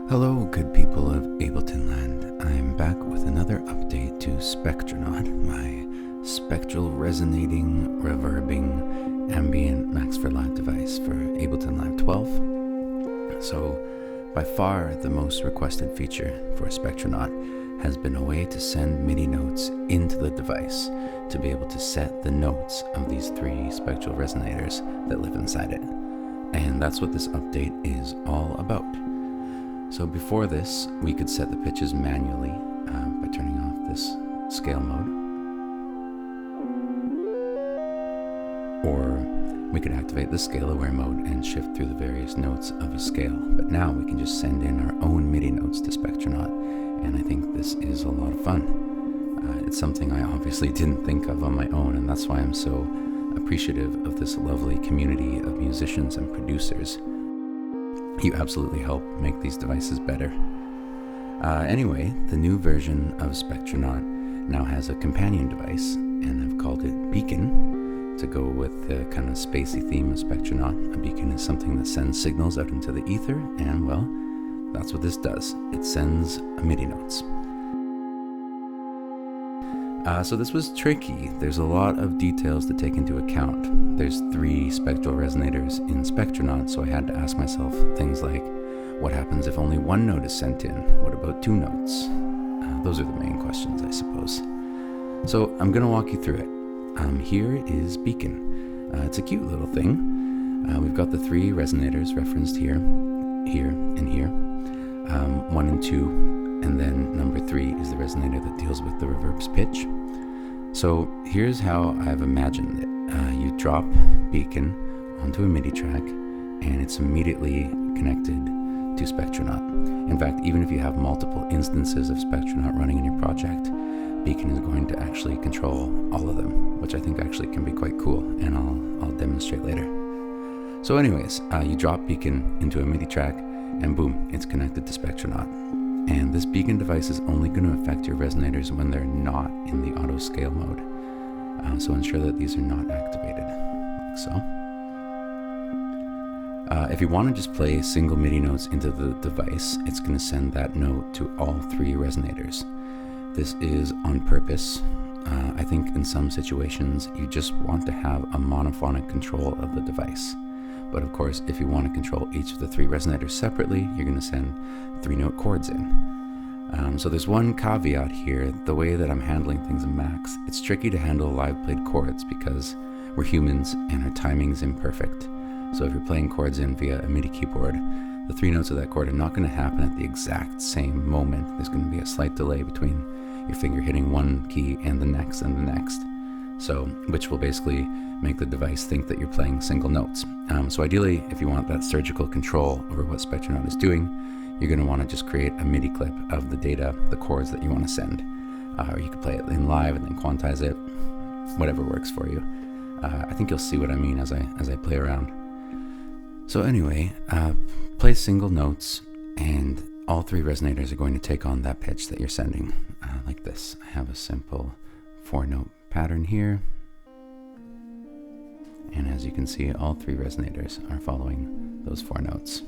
Hello, good people of Ableton land. I'm back with another update to Spectronaut, my spectral resonating, reverbing, ambient max for live device for Ableton Live 12. So, by far the most requested feature for Spectronaut has been a way to send MIDI notes into the device to be able to set the notes of these three spectral resonators that live inside it. And that's what this update is all about. So before this, we could set the pitches manually by turning off this scale mode. Or we could activate the scale aware mode and shift through the various notes of a scale. But now we can just send in our own MIDI notes to Spectronaut, and I think this is a lot of fun. It's something I obviously didn't think of on my own, and that's why I'm so appreciative of this lovely community of musicians and producers. You absolutely help make these devices better. Anyway, the new version of Spectronaut now has a companion device, and I've called it Beacon to go with the kind of spacey theme of Spectronaut. A beacon is something that sends signals out into the ether, and well, that's what this does. It sends MIDI notes. So this was tricky. There's a lot of details to take into account. There's three spectral resonators in Spectronaut, so I had to ask myself things like, what happens if only one note is sent in? What about two notes? Those are the main questions, I suppose. So I'm going to walk you through it. Here is Beacon. It's a cute little thing. We've got the three resonators referenced here, here, and here. 1 and 2. And then number 3 is the resonator that deals with the reverb's pitch. So here's how I've imagined it. You drop Beacon onto a MIDI track, and it's immediately connected to Spectronaut. In fact, even if you have multiple instances of Spectronaut running in your project, Beacon is going to actually control all of them, which I think actually can be quite cool, and I'll demonstrate later. So anyways, you drop Beacon into a MIDI track, and boom, it's connected to Spectronaut. And this Beacon device is only going to affect your resonators when they're not in the auto scale mode. So ensure that these are not activated, like so. If you want to just play single MIDI notes into the device, it's going to send that note to all three resonators. This is on purpose. I think in some situations you just want to have a monophonic control of the device. But of course, if you want to control each of the three resonators separately, you're going to send 3-note chords in. So there's one caveat here. The way that I'm handling things in Max, it's tricky to handle live played chords because we're humans and our timing is imperfect. So if you're playing chords in via a MIDI keyboard, the 3 notes of that chord are not going to happen at the exact same moment. There's going to be a slight delay between your finger hitting one key and the next and the next. So, which will basically make the device think that you're playing single notes. So ideally, if you want that surgical control over what Spectronaut is doing, you're going to want to just create a MIDI clip of the data, the chords that you want to send. Or you could play it in live and then quantize it, whatever works for you. I think you'll see what I mean as I play around. So anyway, play single notes, and all three resonators are going to take on that pitch that you're sending, like this. I have a simple 4-note pattern here, and as you can see, all three resonators are following those 4 notes.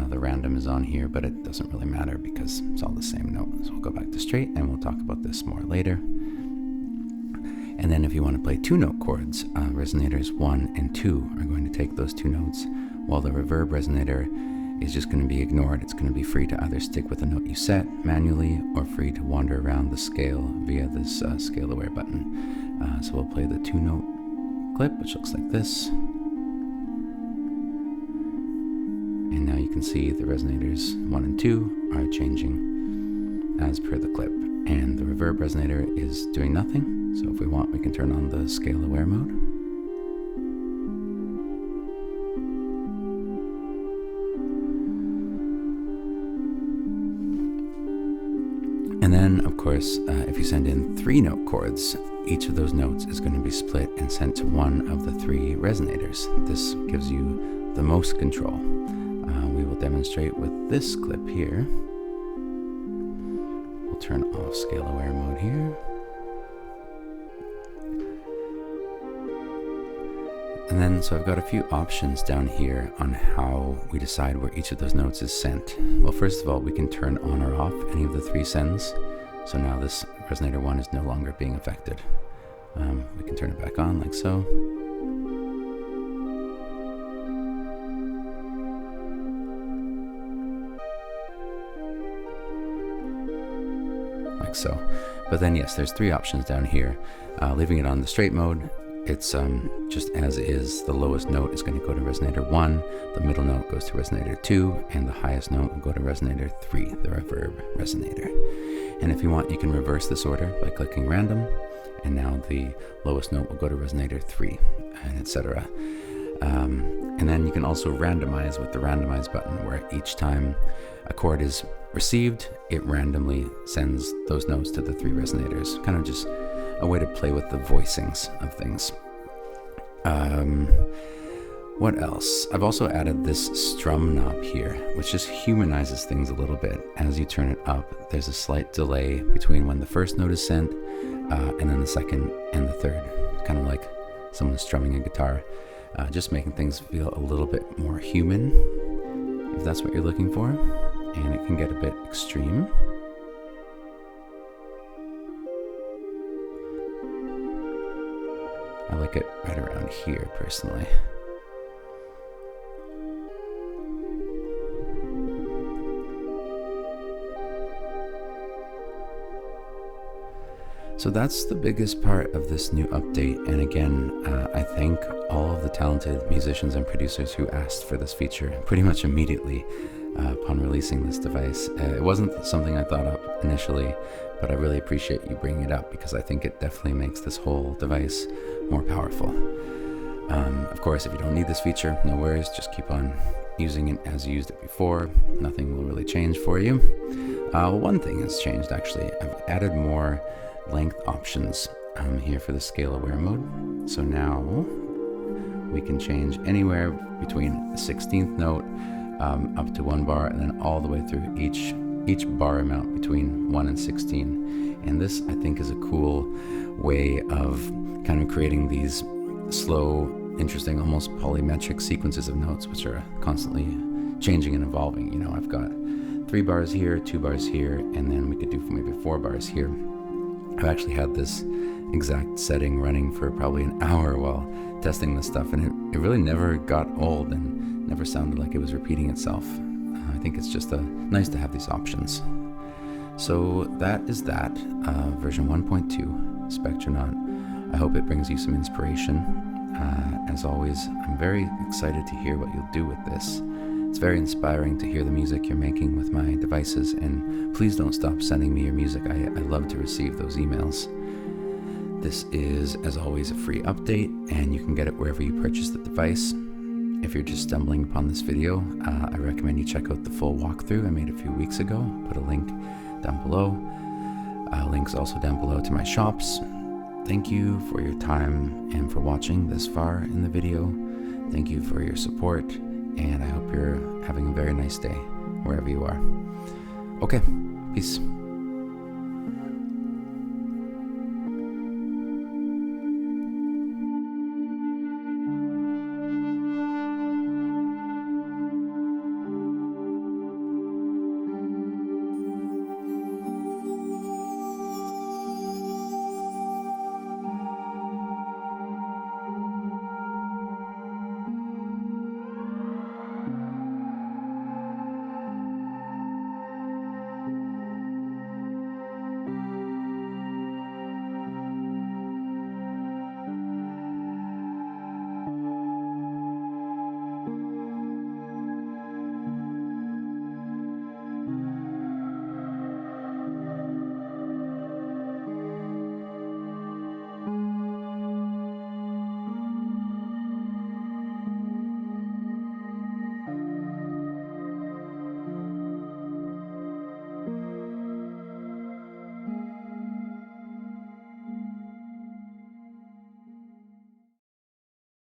The random is on here, but it doesn't really matter because it's all the same note. So we'll go back to straight, and we'll talk about this more later. And then if you want to play 2-note chords, resonators 1 and 2 are going to take those 2 notes, while the reverb resonator is just going to be ignored. It's going to be free to either stick with the note you set manually or free to wander around the scale via this scale aware button. So we'll play the 2-note clip, which looks like this. And now you can see the resonators 1 and 2 are changing as per the clip. And the reverb resonator is doing nothing. So if we want, we can turn on the scale aware mode. And then, of course, if you send in 3-note chords, each of those notes is going to be split and sent to one of the 3 resonators. This gives you the most control. We will demonstrate with this clip here. We'll turn off scale aware mode here. And then, so I've got a few options down here on how we decide where each of those notes is sent. Well, first of all, we can turn on or off any of the 3 sends. So now this resonator 1 is no longer being affected. We can turn it back on like so. Like so. But then yes, there's 3 options down here. Leaving it on the straight mode, it's just as is. The lowest note is going to go to resonator 1, the middle note goes to resonator 2, and the highest note will go to resonator 3, the reverb resonator. And if you want, you can reverse this order by clicking random, and now the lowest note will go to resonator 3, and etc. And then you can also randomize with the randomize button, where each time a chord is received, it randomly sends those notes to the 3 resonators. Kind of just a way to play with the voicings of things. What else? I've also added this Strum knob here, which just humanizes things a little bit. As you turn it up, there's a slight delay between when the first note is sent and then the second and the third. Kind of like someone strumming a guitar. Just making things feel a little bit more human, if that's what you're looking for. And it can get a bit extreme. I like it right around here, personally. So that's the biggest part of this new update, and again, I thank all of the talented musicians and producers who asked for this feature pretty much immediately upon releasing this device. It wasn't something I thought up initially, but I really appreciate you bringing it up because I think it definitely makes this whole device more powerful. Of course, if you don't need this feature, no worries, just keep on using it as you used it before. Nothing will really change for you. One thing has changed actually. I've added more length options here for the scale aware mode. So now we can change anywhere between the 16th note up to 1 bar, and then all the way through each bar amount between 1 and 16. And this, I think, is a cool way of kind of creating these slow, interesting, almost polymetric sequences of notes, which are constantly changing and evolving. You know, I've got 3 bars here, 2 bars here, and then we could do maybe 4 bars here. I've actually had this exact setting running for probably an hour while testing this stuff, and it really never got old and never sounded like it was repeating itself. I think it's just nice to have these options. So that is that, version 1.2, Spectronaut. I hope it brings you some inspiration. As always, I'm very excited to hear what you'll do with this. It's very inspiring to hear the music you're making with my devices, and please don't stop sending me your music. I love to receive those emails. This is, as always, a free update, and you can get it wherever you purchase the device. If you're just stumbling upon this video, I recommend you check out the full walkthrough I made a few weeks ago. Put a link down below. Links also down below to my shops. Thank you for your time and for watching this far in the video. Thank you for your support, and I hope you're having a very nice day wherever you are. Okay, peace.